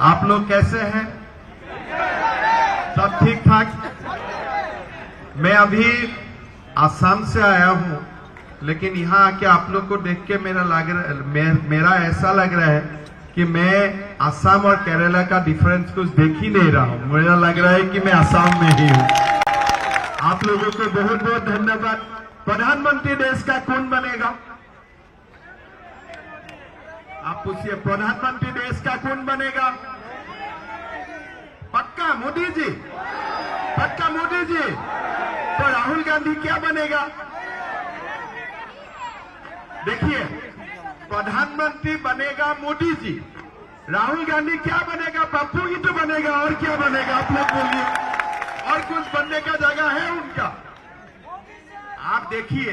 आप लोग कैसे हैं? सब ठीक ठाक? मैं अभी आसाम से आया हूं, लेकिन यहां आके आप लोग को देख के मेरा ऐसा लग रहा है कि मैं आसाम और केरला का डिफरेंस कुछ देख ही नहीं रहा हूं। मुझे लग रहा है कि मैं आसाम में ही हूं। आप लोगों को बहुत बहुत धन्यवाद। प्रधानमंत्री देश का कौन बनेगा? आप पूछिए, प्रधानमंत्री देश का कौन बनेगा? पक्का मोदी जी? पक्का मोदी जी? तो राहुल गांधी क्या बनेगा? देखिए, प्रधानमंत्री बनेगा मोदी जी, राहुल गांधी क्या बनेगा? पप्पू ही तो बनेगा, और क्या बनेगा? आप लोग बोलिए, और कुछ बनने का जगह है उनका? आप देखिए,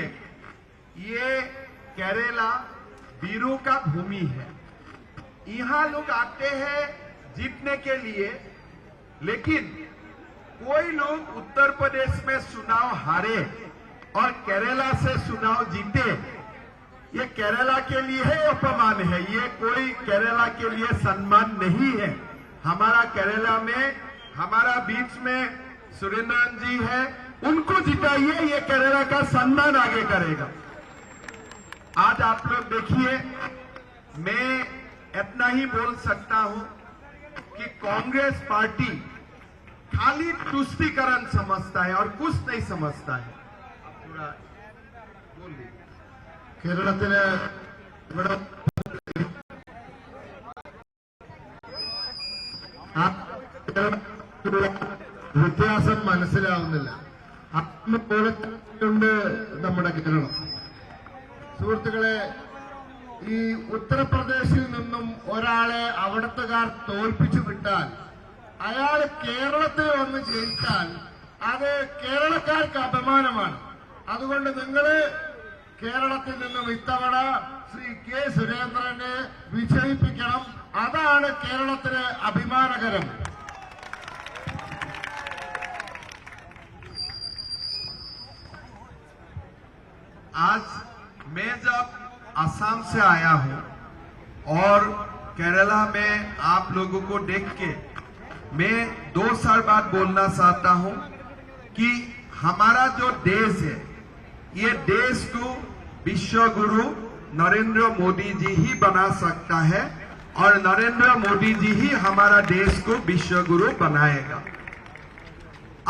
ये केरला वीरों का भूमि है। यहां लोग आते हैं जीतने के लिए, लेकिन कोई लोग उत्तर प्रदेश में चुनाव हारे और केरला से चुनाव जीते, ये केरला के लिए है अपमान है। ये कोई केरला के लिए सम्मान नहीं है। हमारा केरला में, हमारा बीच में सुरेंद्रन जी है, उनको जिताइए, ये केरला का सम्मान आगे करेगा। आज आप लोग देखिए, मैं इतना ही बोल सकता हूं कि कांग्रेस पार्टी खाली तुष्टीकरण समझता है और कुछ नहीं समझता है। थोड़ा बोलिए। കേരളത്തില് ഇവിടെ വ്യത്യാസം മനസ്സിലാവുന്നില്ല. ആത്മബോധമുണ്ട് നമ്മുടെ കേരളം. സുഹൃത്തുക്കളെ, ഈ ഉത്തർപ്രദേശിൽ നിന്നും ഒരാളെ അവിടത്തുകാർ തോൽപ്പിച്ചു വിട്ടാൽ, അയാൾ കേരളത്തിൽ വന്ന് ജയിച്ചാൽ അത് കേരളക്കാർക്ക് അപമാനമാണ്. അതുകൊണ്ട് നിങ്ങള് കേരളത്തിൽ നിന്നും ഇത്തവണ ശ്രീ കെ സുരേന്ദ്രനെ വിജയിപ്പിക്കണം. അതാണ് കേരളത്തിന് അഭിമാനകരം. आज मैं जब असम से आया हूं और केरला में आप लोगों को देख के मैं 2 साल बाद बोलना चाहता हूं कि हमारा जो देश है, ये देश को विश्व गुरु नरेंद्र मोदी जी ही बना सकता है और नरेंद्र मोदी जी ही हमारा देश को विश्व गुरु बनाएगा।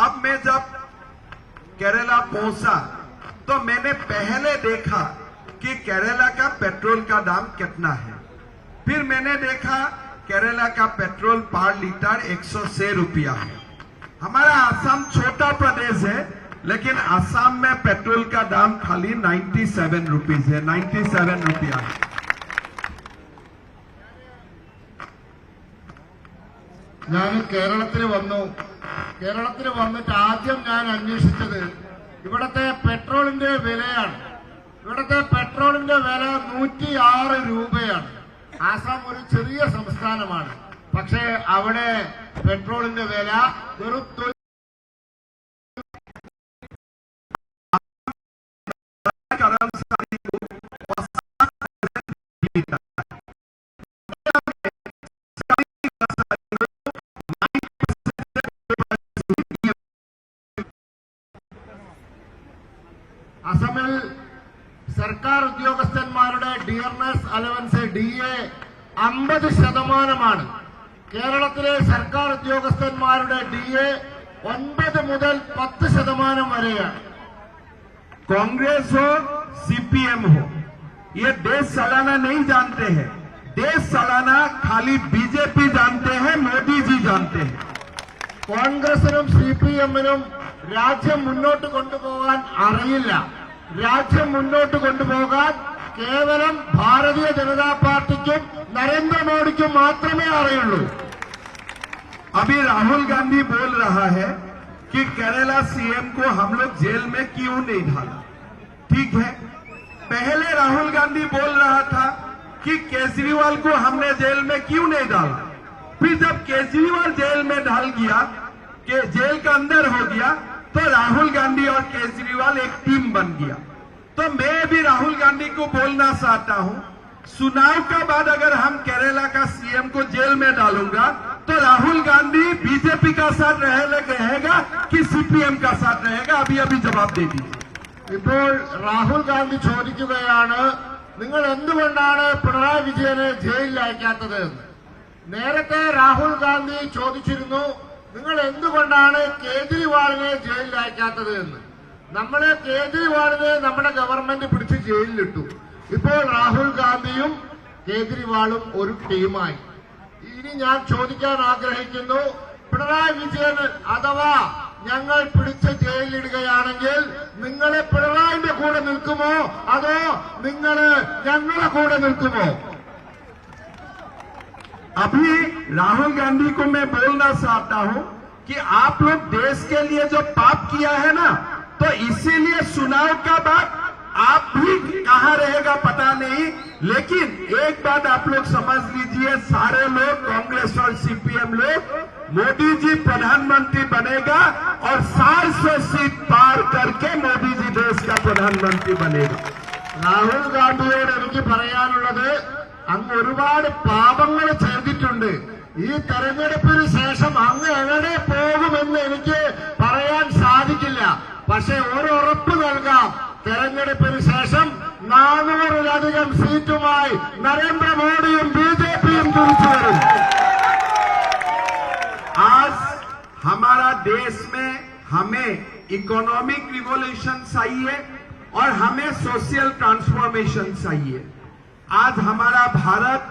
अब मैं जब केरला पहुंचा तो मैंने पहले देखा कि केरला का पेट्रोल का दाम कितना है। फिर मैंने देखा केरला का पेट्रोल पर लीटर 106 रुपया है। हमारा आसाम छोटा प्रदेश है, लेकिन आसाम में पेट्रोल का दाम खाली 97 रुपीज है, 97 रुपया है। ഞാൻ കേരളത്തിൽ വന്നിട്ട് ആദ്യം ഞാൻ അന്വേഷിച്ചത് ഇവിടത്തെ പെട്രോളിന്റെ വിലയാണ്. ഇവിടത്തെ പെട്രോളിന്റെ വില 106 രൂപയാണ്. ആസാം ഒരു ചെറിയ സംസ്ഥാനമാണ്, പക്ഷേ അവിടെ പെട്രോളിന്റെ വില വെറും അസമിൽ സർക്കാർ ഉദ്യോഗസ്ഥന്മാരുടെ ഡിയർനെസ് അലവൻസ് DA 50%. കേരളത്തിലെ സർക്കാർ ഉദ്യോഗസ്ഥന്മാരുടെ DA 9 മുതൽ 10% വരെയാണ്. कांग्रेस हो CPM हो, ये देश चलाना नहीं जानते हैं। देश चलाना खाली बीजेपी जानते हैं, मोदी जी जानते हैं। കോൺഗ്രസിനും CPM-നും രാജ്യം മുന്നോട്ട് കൊണ്ടുപോകാൻ അറിയില്ല. രാജ്യം മുന്നോട്ട് കൊണ്ടുപോകാൻ കേവലം ഭാരതീയ ജനതാ പാർട്ടിക്കും നരേന്ദ്രമോദിക്കും മാത്രമേ അറിയുള്ളൂ. अभी राहुल गांधी बोल रहा है कि केरला CM को हम लोग जेल में क्यों नहीं डाला। ठीक है, पहले राहुल गांधी बोल रहा था कि केजरीवाल को हमने जेल में क्यों नहीं डाला। फिर जब केजरीवाल जेल में डाल गया, कि जेल का अंदर हो गया, तो राहुल गांधी और केजरीवाल एक टीम बन गया। तो मैं भी राहुल गांधी को बोलना चाहता हूं, चुनाव के बाद अगर हम केरला का CM को जेल में डालूंगा बीजेपी का साथ रहेगा कि सीपीएम का साथ रहेगा? अभी अभी जवाब दे दीजिए। ഇപ്പോൾ രാഹുൽ ഗാന്ധി ചോദിക്കുകയാണ്, നിങ്ങൾ എന്തുകൊണ്ടാണ് പിണറായി വിജയനെ ജയിലിൽ അയക്കാത്തത് എന്ന്. നേരത്തെ രാഹുൽ ഗാന്ധി ചോദിച്ചിരുന്നു, നിങ്ങൾ എന്തുകൊണ്ടാണ് കേജ്രിവാളിനെ ജയിലിൽ അയക്കാത്തത് എന്ന്. നമ്മളെ കേജ്രിവാളിനെ നമ്മുടെ ഗവൺമെന്റ് പിടിച്ച് ജയിലിലിട്ടു. ഇപ്പോൾ രാഹുൽ ഗാന്ധിയും കേജ്രിവാളും ഒരു ടീമായി. ഇനി ഞാൻ ചോദിക്കാൻ ആഗ്രഹിക്കുന്നു, പിണറായി വിജയൻ അഥവാ ഞങ്ങൾ പിടിച്ച് ജയിലിലിടുകയാണെങ്കിൽ നിങ്ങൾ പിണറായിന്റെ കൂടെ നിൽക്കുമോ അതോ നിങ്ങൾ ഞങ്ങളുടെ കൂടെ നിൽക്കുമോ? अभी राहुल गांधी को मैं बोलना चाहता हूं कि आप लोग देश के लिए जो पाप किया है ना, तो इसीलिए चुनाव का बाद आप भी कहां रहेगा पता नहीं, लेकिन एक बात आप लोग समझ लीजिए, सारे लोग कांग्रेस और सीपीएम लोग, मोदी जी प्रधानमंत्री बनेगा और 400 सीट पार करके मोदी जी देश का प्रधानमंत्री बनेगा। രാഹുൽ ഗാന്ധിയോട് എനിക്ക് പറയാനുള്ളത്, അങ്ങ് ഒരുപാട് പാപങ്ങൾ ചെയ്തിട്ടുണ്ട്. ഈ തെരഞ്ഞെടുപ്പിന് ശേഷം അങ്ങ് എവിടെ പോകുമെന്ന് എനിക്ക് പറയാൻ സാധിക്കില്ല. പക്ഷെ ഒരു ഉറപ്പ് നൽകാം, തെരഞ്ഞെടുപ്പിന് ശേഷം 400-ലധികം സീറ്റുമായി നരേന്ദ്രമോദിയും ബിജെപിയും തിരിച്ചു വരും. आज हमारा देश में हमें इकोनॉमिक रिवॉल्यूशन चाहिए और हमें सोशल ट्रांसफॉर्मेशन चाहिए। आज हमारा भारत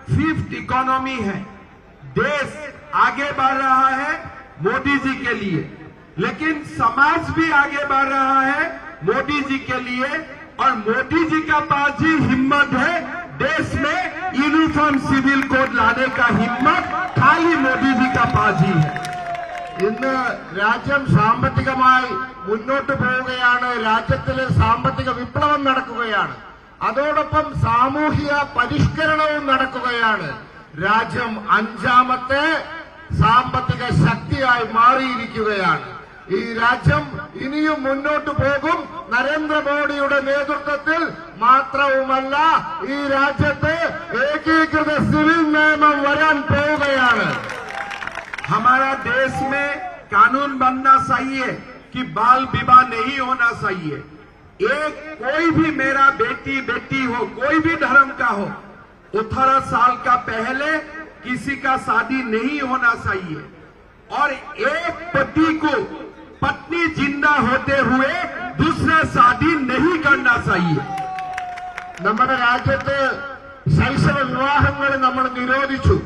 5th इकोनॉमी है, देश आगे बढ़ रहा है मोदी जी के लिए, लेकिन समाज भी आगे बढ़ रहा है मोदी जी के लिए, और मोदी जी का पास ही हिम्मत है देश में यूनिफॉर्म सिविल कोड लाने का हिम्मत खाली मोदी जी का पास ही है। ഇന്ന് രാജ്യം സാമ്പത്തികമായി മുന്നോട്ട് പോവുകയാണ്. രാജ്യത്തിലെ സാമ്പത്തിക വിപ്ലവം നടക്കുകയാണ്. അതോടൊപ്പം സാമൂഹിക പരിഷ്കരണവും നടക്കുകയാണ്. രാജ്യം 5ാമത്തെ സാമ്പത്തിക ശക്തിയായി മാറിയിരിക്കുകയാണ്. ഈ രാജ്യം ഇനിയും മുന്നോട്ട് പോകും നരേന്ദ്രമോദിയുടെ നേതൃത്വത്തിൽ. മാത്രവുമല്ല, ഈ രാജ്യത്ത് ഏകീകൃത സിവിൽ നിയമം വരാൻ പോവുകയാണ്. हमारा देश में कानून बनना चाहिए कि बाल विवाह नहीं होना चाहिए। एक कोई भी मेरा बेटी हो, कोई भी धर्म का हो, 18 साल का पहले किसी का शादी नहीं होना चाहिए, और एक पति को पत्नी जिंदा होते हुए दूसरा शादी नहीं करना चाहिए। നമ്മുടെ രാജ്യത്ത് ശൈശവ വിവാഹങ്ങൾ നമ്മൾ നിരോധിച്ചു.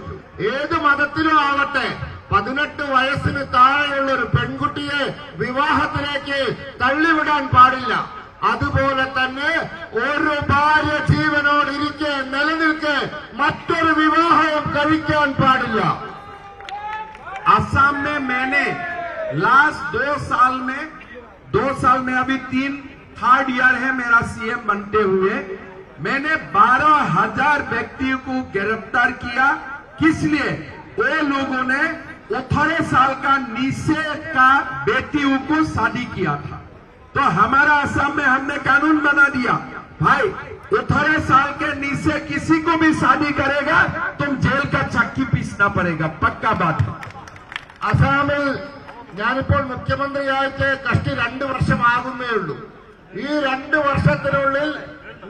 ഏത് മതത്തിലും ആവട്ടെ, 18 വയസ്സിന് താഴെയുള്ള ഒരു പെൺകുട്ടിയെ വിവാഹത്തിലേക്ക് തള്ളിവിടാൻ പാടില്ല. അതുപോലെ തന്നെ ഒരു ഭാര്യ ജീവനോടിരിക്കെ നിലനിൽക്കെ മറ്റൊരു വിവാഹവും കഴിക്കാൻ പാടില്ല. असम में मैंने लास्ट 2 साल में अभी 3rd ईयर है मेरा सीएम बनते हुए, मैंने 12,000 व्यक्तियों को गिरफ्तार किया। किस लिए? वो लोगों ने 18 साल का नीचे का बेटियों को शादी किया था। तो हमारा असम में हमने कानून बना दिया, भाई 18 साल के नीचे किसी को भी शादी करेगा तुम जेल का चक्की पीसना पड़ेगा, पक्का बात है। അസാമിൽ ഞാനിപ്പോൾ മുഖ്യമന്ത്രിയായിട്ട് കഷ്ടി 2 വർഷമാകുന്നേ ഉള്ളൂ. ഈ 2 വർഷത്തിനുള്ളിൽ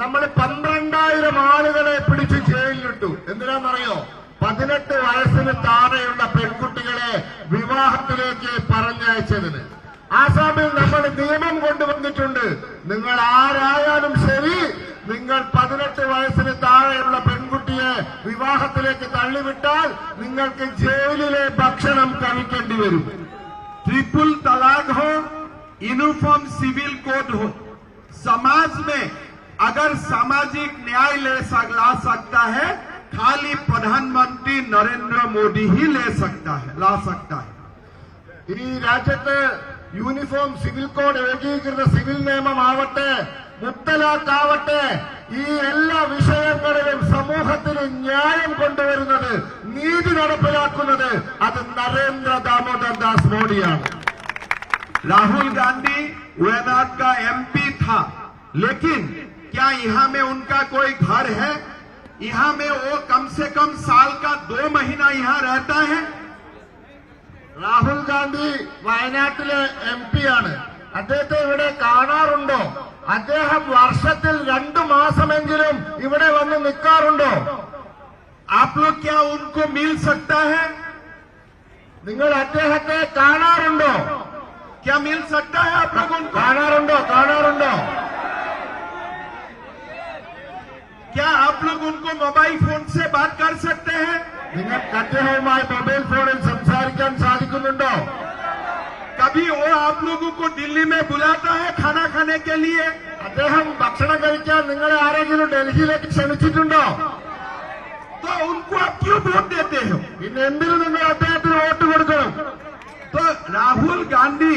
നമ്മൾ 12,000 ആളുകളെ പിടിച്ച് ജയിലിലിട്ടു. എന്തിനാണെന്നറിയോ? 18 വയസ്സിന് താഴെയുള്ള പെൺകുട്ടികളെ വിവാഹത്തിലേക്ക് പറഞ്ഞയച്ചതിന്. ആസാമിൽ നമ്മൾ നിയമം കൊണ്ടുവന്നിട്ടുണ്ട്. നിങ്ങൾ ആരായാലും ശരി, നിങ്ങൾ 18 വയസ്സിന് താഴെയുള്ള പെൺകുട്ടിയെ വിവാഹത്തിലേക്ക് തള്ളിവിട്ടാൽ നിങ്ങൾക്ക് ജയിലിലെ ഭക്ഷണം കഴിക്കേണ്ടി വരും. ट्रिपल तलाक हो, यूनिफॉर्म सिविल कोड हो, समाज में अगर सामाजिक न्याय ला सकता है खाली प्रधानमंत्री नरेंद्र मोदी ही ला सकता है। ഈ രാജ്യത്ത് യൂണിഫോം സിവിൽ കോഡ്, ഏകീകൃത സിവിൽ നിയമമാവട്ടെ, മുത്തലാഖാവട്ടെ, ഈ എല്ലാ വിഷയങ്ങളിലും സമൂഹത്തിന് ന്യായം കൊണ്ടുവരുന്നത്, നീതി നടപ്പിലാക്കുന്നത് അത് നരേന്ദ്ര ദാമോദർ ദാസ് മോഡിയാണ്. राहुल गांधी वायनाड का एमपी था, लेकिन क्या यहाँ में उनका कोई घर है? यहाँ में वो कम से कम साल का 2 महीना यहाँ रहता है। രാഹുൽ ഗാന്ധി വയനാട്ടിലെ MP ആണ്. അദ്ദേഹത്തെ ഇവിടെ കാണാറുണ്ടോ? അദ്ദേഹം വർഷത്തിൽ 2 മാസമെങ്കിലും ഇവിടെ വന്ന് നിൽക്കാറുണ്ടോ? आप लोग क्या उनको मिल सकता है? നിങ്ങൾ അദ്ദേഹത്തെ കാണാറുണ്ടോ? क्या मिल सकता है आप लोग उनको? കാണാറുണ്ടോ? क्या आप लोग उनको मोबाइल फोन से बात कर सकते हैं? നിങ്ങൾക്ക് അദ്ദേഹവുമായി മൊബൈൽ ഫോണിൽ സംസാരിക്കാൻ സാധിക്കുന്നുണ്ടോ? कभी वो आप लोगों को दिल्ली में बुलाता है खाना खाने के लिए? അദ്ദേഹം ഭക്ഷണം കഴിക്കാൻ നിങ്ങളെ ആരെങ്കിലും ഡൽഹിയിലേക്ക് ക്ഷണിച്ചിട്ടുണ്ടോ? तो उनको आप क्यों वोट देते हो? പിന്നെ എന്തിനു നിങ്ങൾ അദ്ദേഹത്തിന് വോട്ട് കൊടുക്കണം? तो राहुल गांधी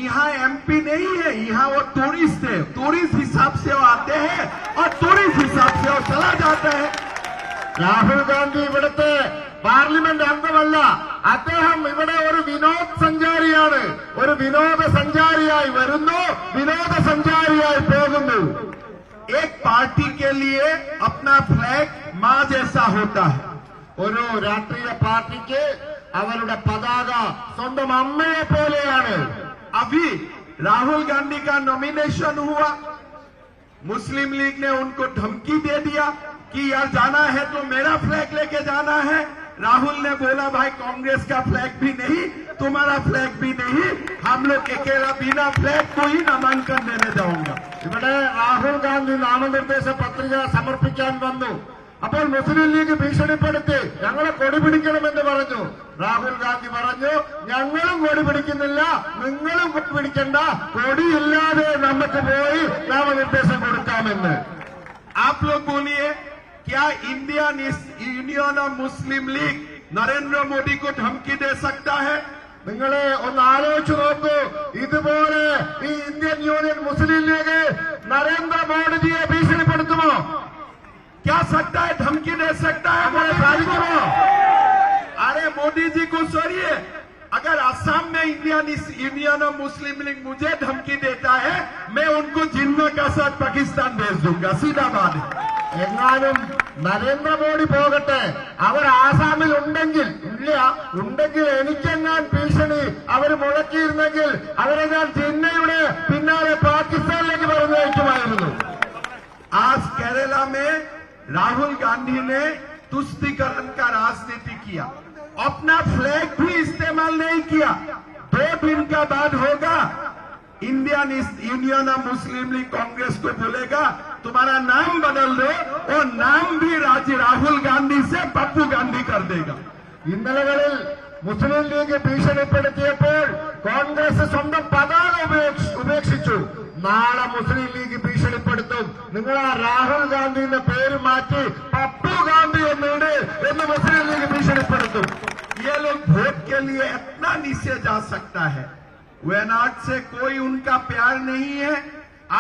यहाँ MP नहीं है, यहाँ वो टूरिस्ट है. टूरिस्ट हिसाब से वो आते हैं और टूरिस्ट हिसाब से वो चला जाता है. രാഹുൽ ഗാന്ധി ഇവിടുത്തെ പാർലമെന്റ് അംഗമല്ല. അദ്ദേഹം ഇവിടെ ഒരു വിനോദസഞ്ചാരിയാണ്. ഒരു വിനോദസഞ്ചാരിയായി വരുന്നു, വിനോദസഞ്ചാരിയായി പോകുന്നു. एक पार्टी के लिए अपना फ्लैग माँ जैसा होता है. ഒരു രാഷ്ട്രീയ പാർട്ടിക്ക് അവരുടെ പതാക സ്വന്തം അമ്മയെ പോലെയാണ്. अभी राहुल गांधी का नॉमिनेशन हुआ, मुस्लिम लीग ने उनको धमकी दे दिया कि यार जाना है तो मेरा फ्लैग लेके जाना है. राहुल ने बोला भाई कांग्रेस का फ्लैग भी नहीं, तुम्हारा फ्लैग भी नहीं, हम लोग अकेला बिना फ्लैग को ही नामांकन देने जाऊंगा. ഇവിടെ രാഹുൽ ഗാന്ധി നാമനിർദ്ദേശ പത്രിക സമർപ്പിക്കാൻ വന്നു. അപ്പോൾ മുസ്ലിം ലീഗ് ഭീഷണിപ്പെടുത്തി ഞങ്ങളെ കൊടി പിടിക്കണമെന്ന് പറഞ്ഞു. രാഹുൽ ഗാന്ധി പറഞ്ഞു ഞങ്ങളും കൊടി പിടിക്കുന്നില്ല, നിങ്ങളും കൊടി പിടിക്കണ്ട, കൊടിയില്ലാതെ നമുക്ക് പോയി നാമനിർദ്ദേശം കൊടുക്കാമെന്ന്. आप लोग बोलिए क्या Indian union of Muslim league Narendra Modi को धमकी दे सकता है? നിങ്ങളെ ഒന്ന് ആലോചിച്ചു നോക്കൂ. ഇതുപോലെ ഈ ഇന്ത്യൻ യൂണിയൻ മുസ്ലിം ലീഗ് നരേന്ദ്രമോദിജിയെ ഭീഷണിപ്പെടുത്തുമോ? क्या सकता है? धमकी दे सकता है? അങ്ങനെ സാധിക്കുമോ? अरे मोदी जी को छोड़िए, अगर असम में Indian union of Muslim league मुझे धमकी देता है, मैं उनको जिन्ना का साथ पाकिस्तान भेज दूंगा. सीधा बात है. എങ്ങാനും നരേന്ദ്രമോദി പോകട്ടെ, അവർ ആസാമിൽ ഉണ്ടെങ്കിൽ എനിക്കെങ്ങാൻ ഭീഷണി അവർ മുഴക്കിയിരുന്നെങ്കിൽ അവരെ ഞാൻ ജിന്നയുടെ പിന്നാലെ പാകിസ്ഥാനിലേക്ക് പറഞ്ഞയക്കുമായിരുന്നു. आज केरला में राहुल गांधी ने तुष्टीकरण का राजनीति किया, अपना फ्लैग भी इस्तेमाल नहीं किया. 2 दिन का बाद होगा, Indian union of Muslim league Congress को बोलेगा तुम्हारा नाम बदल दो, और नाम भी राहुल गांधी से पप्पू गांधी कर देगा. ഇന്നലകളിൽ മുസ്ലിം ലീഗ് ഭീഷണിപ്പെടുത്തിയപ്പോൾ കോൺഗ്രസ് സ്വന്തം പതാക ഉപേക്ഷിച്ചു. നാളെ മുസ്ലിം ലീഗ് ഭീഷണിപ്പെടുത്തും. നിങ്ങൾ ആ രാഹുൽ ഗാന്ധിന്റെ പേര് മാറ്റി പപ്പു ഗാന്ധി എന്നിട് എന്ന് മുസ്ലിം ലീഗ് ഭീഷണിപ്പെടുത്തും. ये लोग वोट के लिए इतना नीचे जा सकता है. वयनाड से कोई उनका प्यार नहीं है,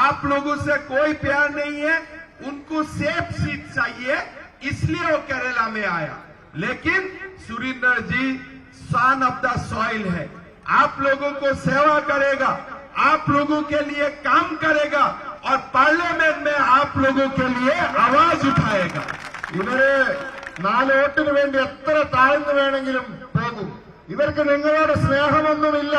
आप लोगों से कोई प्यार नहीं है, उनको सेफ सीट चाहिए, इसलिए वो केरला में आया. लेकिन सुरेंद्र जी सन ऑफ द सॉइल है, आप लोगों को सेवा करेगा, आप लोगों के लिए काम करेगा और पार्लियामेंट में आप लोगों के लिए आवाज उठाएगा. ഇവര് 4 വോട്ടിന് വേണ്ടി എത്ര താഴ്ന്നു വേണമെങ്കിലും പോകും. ഇവർക്ക് നിങ്ങളോട് സ്നേഹമൊന്നുമില്ല.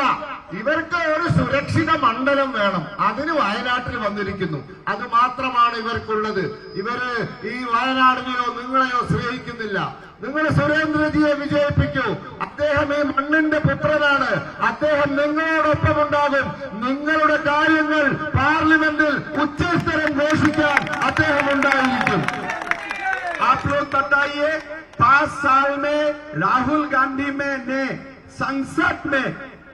ഇവർക്ക് ഒരു സുരക്ഷിത മണ്ഡലം വേണം. അതിന് വയനാട്ടിൽ വന്നിരിക്കുന്നു. അത് മാത്രമാണ് ഇവർക്കുള്ളത്. ഇവര് ഈ വയനാടിനെയോ നിങ്ങളെയോ സ്നേഹിക്കുന്നില്ല. നിങ്ങൾ സുരേന്ദ്രജിയെ വിജയിപ്പിക്കൂ. അദ്ദേഹം ഈ മണ്ണിന്റെ പുത്രനാണ്. അദ്ദേഹം നിങ്ങളോടൊപ്പമുണ്ടാകും. നിങ്ങളുടെ കാര്യങ്ങൾ പാർലമെന്റിൽ ഉച്ചസ്ഥരം ഘോഷിക്കാൻ അദ്ദേഹം ഉണ്ടായിരിക്കും. आप लोग बताइए 5 साल में राहुल गांधी ने संसद में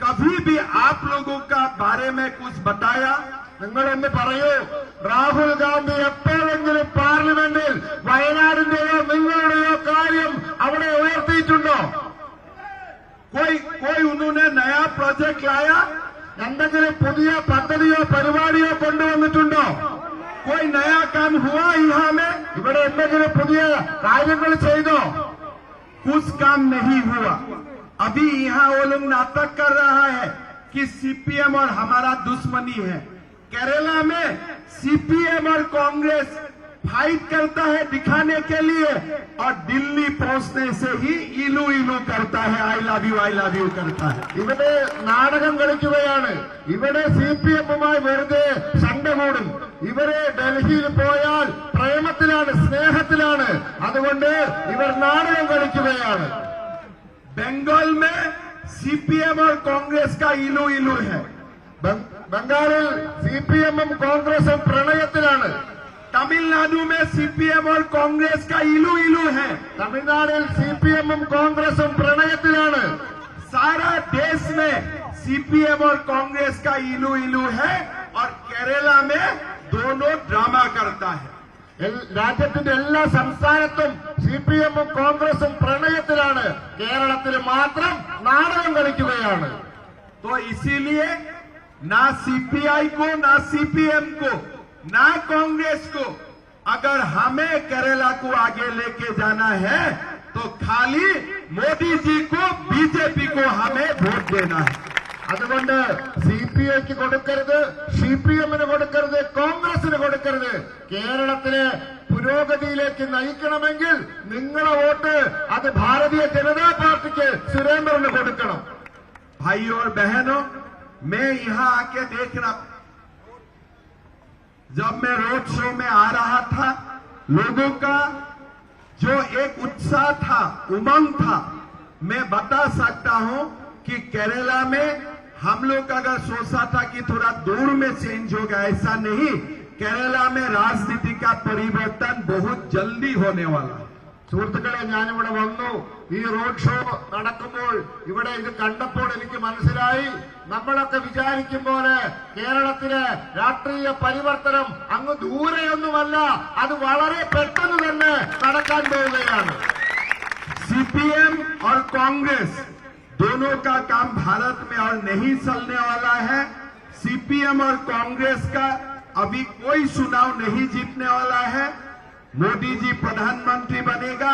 कभी भी आप लोगों का बारे में कुछ बताया? നിങ്ങളൊന്ന് പറയൂ, രാഹുൽ ഗാന്ധി എപ്പോഴെങ്കിലും പാർലമെന്റിൽ വയനാടിന്റെയോ നിങ്ങളുടെയോ കാര്യം അവിടെ ഉയർത്തിയിട്ടുണ്ടോ? कोई उन्होंने नया प्रोजेक्ट लाया? എന്തെങ്കിലും പുതിയ പദ്ധതിയോ പരിപാടിയോ കൊണ്ടുവന്നിട്ടുണ്ടോ? कोई नया काम हुआ यहाँ में? ഇവിടെ എന്തെങ്കിലും പുതിയ കാര്യങ്ങൾ ചെയ്തോ? कुछ काम नहीं हुआ. अभी यहाँ वो लोग नाटक कर रहा है कि सीपीएम और हमारा दुश्मनी है. केरला में सीपीएम और कांग्रेस फाइट करता है दिखाने के लिए और दिल्ली पहुंचने से ही इलू इलू करता है, आई लव यू करता है। ഇവിടെ നാടകം കളിക്കുകയാണ്. ഇവിടെ CPM-മായി വെറുതെ ശണ്ട കൂടും. ഇവര് ഡൽഹിയിൽ പോയാൽ പ്രേമത്തിലാണ്, സ്നേഹത്തിലാണ്. അതുകൊണ്ട് ഇവർ നാടകം കളിക്കുകയാണ്. बंगाल में CPM और कांग्रेस का इलू इलू है. ബംഗാളിൽ CPM-ഉം കോൺഗ്രസും പ്രണയത്തിലാണ്. तमिलनाडु में CPM और कांग्रेस का इलू इलू है. തമിഴ്നാടിൽ CPM-ഉം കോൺഗ്രസും പ്രണയത്തിലാണ്. सारा देश में CPM और कांग्रेस का इलू इलू है और केरला में दोनों ड्रामा करता है. രാജ്യത്തിന്റെ എല്ലാ സംസ്ഥാനത്തും CPM-ഉം കോൺഗ്രസും പ്രണയത്തിലാണ്. കേരളത്തിൽ മാത്രം നാടകം കളിക്കുകയാണ്. तो इसीलिए ना CPI को, ना CPM को, ना कांग्रेस को, अगर हमें केरला को आगे लेके जाना है तो खाली मोदी जी को, बीजेपी को हमें वोट देना है. അതുകൊണ്ട് CPIക്ക് കൊടുക്കരുത്, CPM-ന് കൊടുക്കരുത്, കോൺഗ്രസിന് കൊടുക്കരുത്. കേരളത്തിലെ പുരോഗതിയിലേക്ക് നയിക്കണമെങ്കിൽ നിങ്ങളെ വോട്ട് അത് ഭാരതീയ ജനതാ പാർട്ടിക്ക്, സുരേന്ദ്രന് കൊടുക്കണം. भाइयों और बहनों, मैं यहां आके देख रहा, जब मैं रोड शो में आ रहा था, लोगों का जो एक उत्साह था, उमंग था, मैं बता सकता हूं कि केरला में हम लोग अगर सोचा था कि थोड़ा दूर में चेंज होगा, ऐसा नहीं. केरला में राजनीति का परिवर्तन बहुत जल्दी होने वाला है. സുഹൃത്തുക്കളെ, ഞാനിവിടെ വന്നു. ഈ റോഡ് ഷോ നടക്കുമ്പോൾ ഇവിടെ ഇത് കണ്ടപ്പോൾ എനിക്ക് മനസ്സിലായി, നമ്മളൊക്കെ വിചാരിക്കും പോലെ കേരളത്തിലെ രാഷ്ട്രീയ പരിവർത്തനം അങ്ങ് ദൂരെയൊന്നുമല്ല, അത് വളരെ പെട്ടെന്ന് തന്നെ നടക്കാൻ പോവുകയാണ്. CPM और कांग्रेस दोनों का काम भारत में और नहीं चलने वाला है. CPM और कांग्रेस का अभी कोई चुनाव नहीं जीतने वाला है. मोदी जी प्रधानमंत्री बनेगा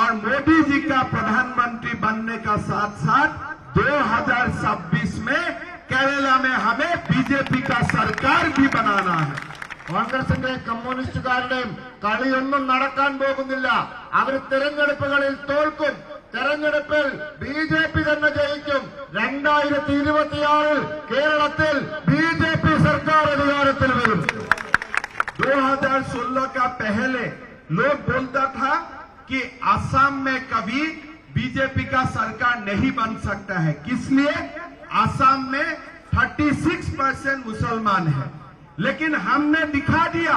और मोदी जी का प्रधानमंत्री बनने का साथ साथ 2026 में केरला में हमें बीजेपी का सरकार भी बनाना है. കോൺഗ്രസിന്റെ കമ്മ്യൂണിസ്റ്റുകാരുടെയും കളിയൊന്നും നടക്കാൻ പോകുന്നില്ല. അവർ തെരഞ്ഞെടുപ്പുകളിൽ തോൽക്കും. തെരഞ്ഞെടുപ്പിൽ BJP തന്നെ ജയിക്കും. 2026 കേരളത്തിൽ BJP സർക്കാർ അധികാരത്തിൽ വരും. 2016 का पहले लोग बोलता था कि असम में कभी बीजेपी का सरकार नहीं बन सकता है. किस लिए? असम में 36% मुसलमान है. लेकिन हमने दिखा दिया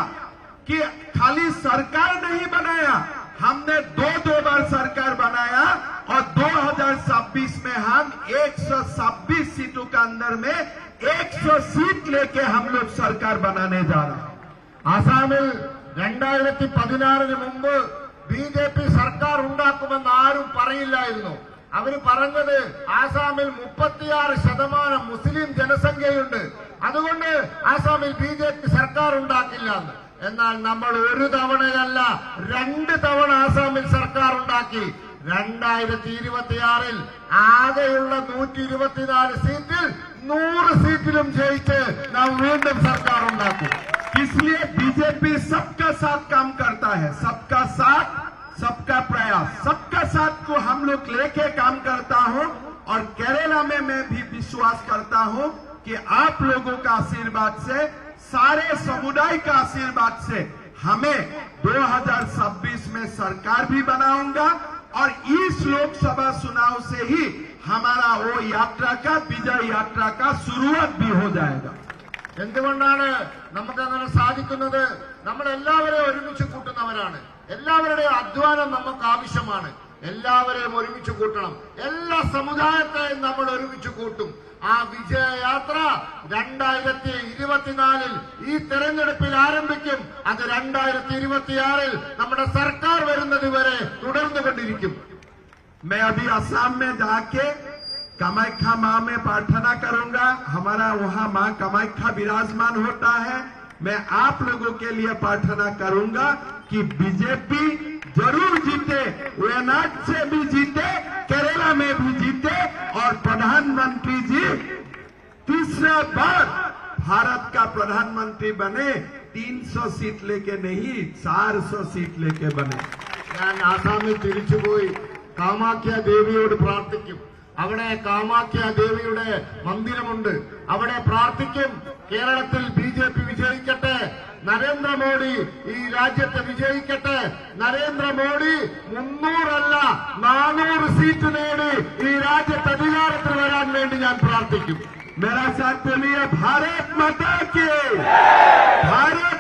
कि खाली सरकार नहीं बनाया, हमने दो बार सरकार बनाया और 2026 में हम 126 सीटों के अंदर में 100 सीट लेके हम लोग सरकार बनाने जा रहे हैं. ആസാമിൽ 2016 മുമ്പ് BJP സർക്കാർ ഉണ്ടാക്കുമെന്ന് ആരും പറയില്ലായിരുന്നു. അവര് പറഞ്ഞത് ആസാമിൽ 36% മുസ്ലിം ജനസംഖ്യയുണ്ട്, അതുകൊണ്ട് ആസാമിൽ BJP സർക്കാർ ഉണ്ടാക്കില്ല എന്ന്. എന്നാൽ നമ്മൾ ഒരു തവണയല്ല 2 തവണ ആസാമിൽ സർക്കാർ ഉണ്ടാക്കി. 2026 ആകെയുള്ള 124 സീറ്റിൽ 100 സീറ്റിലും ജയിച്ച് നാം വീണ്ടും സർക്കാർ ഉണ്ടാക്കും. इसलिए बीजेपी सबका साथ काम करता है. सबका साथ, सबका प्रयास, सबका साथ को हम लोग लेके काम करता हूं. और केरला में मैं भी विश्वास करता हूं कि आप लोगों का आशीर्वाद से, सारे समुदाय का आशीर्वाद से हमें 2026 में सरकार भी बनाऊंगा और इस लोकसभा चुनाव से ही हमारा वो यात्रा का, विजय यात्रा का शुरुआत भी हो जाएगा. എന്തുകൊണ്ടാണ് നമുക്കങ്ങനെ സാധിക്കുന്നത്? നമ്മൾ എല്ലാവരെയും ഒരുമിച്ച് കൂട്ടുന്നവരാണ്. എല്ലാവരുടെയും അധ്വാനം നമുക്ക് ആവശ്യമാണ്. എല്ലാവരെയും ഒരുമിച്ച് കൂട്ടണം. എല്ലാ സമുദായത്തെയും നമ്മൾ ഒരുമിച്ച് കൂട്ടും. ആ വിജയയാത്ര 2024 ഈ തെരഞ്ഞെടുപ്പിൽ ആരംഭിക്കും. അത് 2026 നമ്മുടെ സർക്കാർ വരുന്നത് വരെ തുടർന്നുകൊണ്ടിരിക്കും. मैं अभी असम में जाके कामाख्या मां में प्रार्थना करूंगा. हमारा वहां मां कामाख्या विराजमान होता है. मैं आप लोगों के लिए प्रार्थना करूंगा कि बीजेपी जरूर जीते, वायनाड से भी जीते, केरला में भी जीते और प्रधानमंत्री जी तीसरा बार भारत का प्रधानमंत्री बने. 300 सीट लेके नहीं 400 सीट लेके बने। ഞാൻ ആസാമിൽ തിരിച്ചുപോയി കാമാഖ്യ ദേവിയോട് പ്രാർത്ഥിക്കും. അവിടെ കാമാഖ്യ ദേവിയുടെ മന്ദിരമുണ്ട്, അവിടെ പ്രാർത്ഥിക്കും. കേരളത്തിൽ BJP വിജയിക്കട്ടെ, നരേന്ദ്രമോദി ഈ രാജ്യത്തെ വിജയിക്കട്ടെ, നരേന്ദ്രമോദി 300 അല്ല 400 സീറ്റ് നേടി ഈ രാജ്യത്ത് അധികാരത്തിൽ വരാൻ വേണ്ടി ഞാൻ പ്രാർത്ഥിക്കും. मेरा साथ बोलिए भारत माता की, भारत